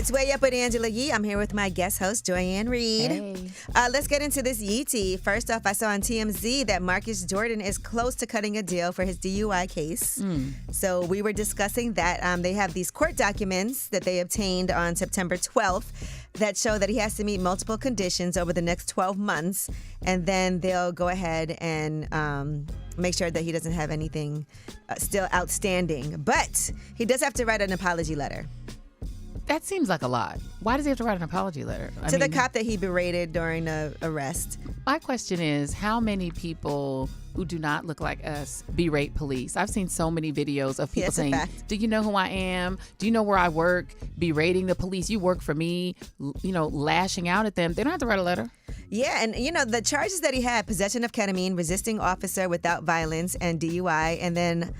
It's Way Up with Angela Yee. I'm here with my guest host, Joyanne Reed. Hey. Let's get into this Yee tea. First off, I saw on TMZ that Marcus Jordan is close to cutting a deal for his DUI case. So we were discussing that. They have these court documents that they obtained on September 12th that show that he has to meet multiple conditions over the next 12 months. And then they'll go ahead and make sure that he doesn't have anything still outstanding. But he does have to write an apology letter. That seems like a lot. Why does he have to write an apology letter? To the cop that he berated during the arrest. My question is, how many people who do not look like us berate police? I've seen so many videos of people saying, do you know who I am? Do you know where I work? Berating the police. You work for me, lashing out at them. They don't have to write a letter. Yeah, and the charges that he had, possession of ketamine, resisting officer without violence, and DUI, and then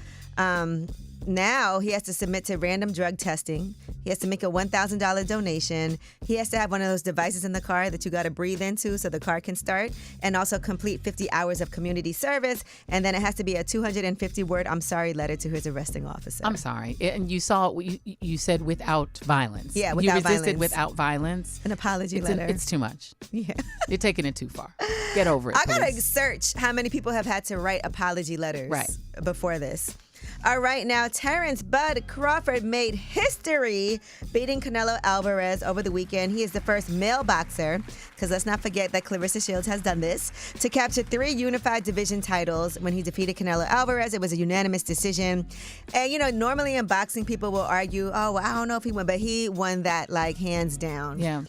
now he has to submit to random drug testing. He has to make a $1,000 donation. He has to have one of those devices in the car that you got to breathe into so the car can start, and also complete 50 hours of community service. And then it has to be a 250-word I'm sorry letter to his arresting officer. I'm sorry. And you saw, you said without violence. Yeah, without violence. You resisted without violence. An apology letter. It's too much. Yeah. You're taking it too far. Get over it, I got to please. search how many people have had to write apology letters before this. All right, now Terrence Bud Crawford made history beating Canelo Alvarez over the weekend. He is the first male boxer, because let's not forget that Clarissa Shields has done this, to capture 3 unified division titles. When he defeated Canelo Alvarez, it was a unanimous decision. And, normally in boxing, people will argue, oh, well, I don't know if he won, but he won that, hands down. Yeah.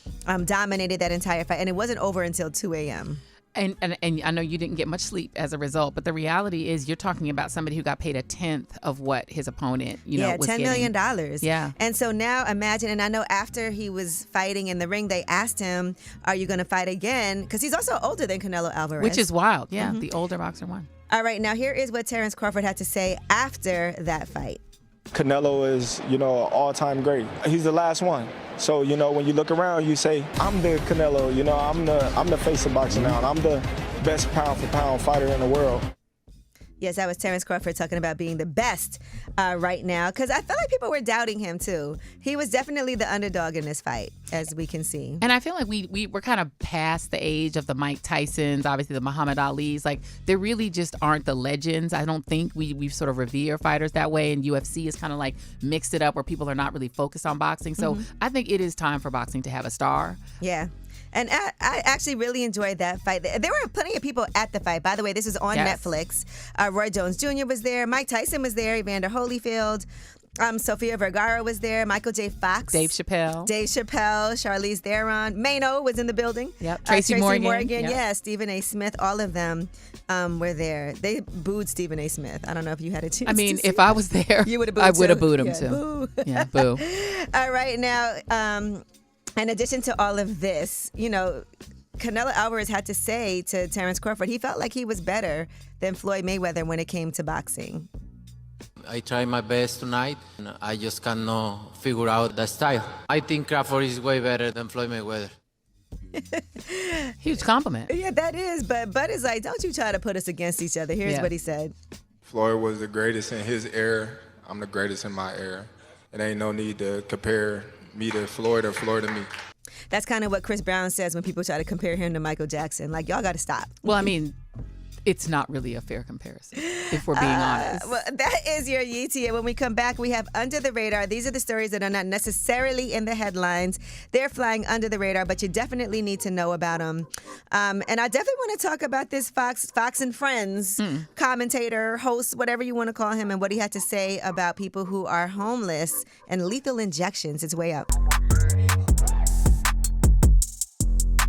Dominated that entire fight, and it wasn't over until 2 a.m. And I know you didn't get much sleep as a result, but the reality is you're talking about somebody who got paid a tenth of what his opponent, was $10 million. Yeah. And so now imagine, and I know after he was fighting in the ring, they asked him, are you going to fight again? Because he's also older than Canelo Alvarez. Which is wild. Yeah, The older boxer won. All right, now here is what Terrence Crawford had to say after that fight. Canelo is, an all-time great. He's the last one. So, when you look around, you say, I'm the Canelo, I'm the face of boxing now, and I'm the best pound-for-pound fighter in the world. Yes, that was Terrence Crawford talking about being the best right now, because I felt like people were doubting him, too. He was definitely the underdog in this fight, as we can see. And I feel like we're kind of past the age of the Mike Tysons, obviously the Muhammad Alis. There really just aren't the legends. I don't think we sort of revere fighters that way, and UFC has kind of mixed it up where people are not really focused on boxing. So I think it is time for boxing to have a star. Yeah. And I actually really enjoyed that fight. There were plenty of people at the fight. By the way, this was on Netflix. Roy Jones Jr. was there. Mike Tyson was there. Evander Holyfield. Sofia Vergara was there. Michael J. Fox. Dave Chappelle. Charlize Theron. Mano was in the building. Yep. Tracy Morgan. Yep. Yeah. Stephen A. Smith. All of them were there. They booed Stephen A. Smith. I don't know if you had a chance to see if I was there, you would have booed I would have booed him yeah, too. Boo. Yeah, boo. All right, now, in addition to all of this, Canelo Alvarez had to say to Terrence Crawford, he felt like he was better than Floyd Mayweather when it came to boxing. I tried my best tonight, and I just cannot figure out the style. I think Crawford is way better than Floyd Mayweather. Huge compliment. Yeah, that is. But Bud is like, don't you try to put us against each other. Here's what he said. Floyd was the greatest in his era. I'm the greatest in my era. It ain't no need to compare me to Floyd or Floyd to me. That's kind of what Chris Brown says when people try to compare him to Michael Jackson. Y'all got to stop. Well, it's not really a fair comparison, if we're being honest. Well, that is your Yee tea. And when we come back, we have Under the Radar. These are the stories that are not necessarily in the headlines. They're flying under the radar, but you definitely need to know about them. And I definitely want to talk about this Fox and Friends commentator, host, whatever you want to call him, and what he had to say about people who are homeless and lethal injections. It's Way Up.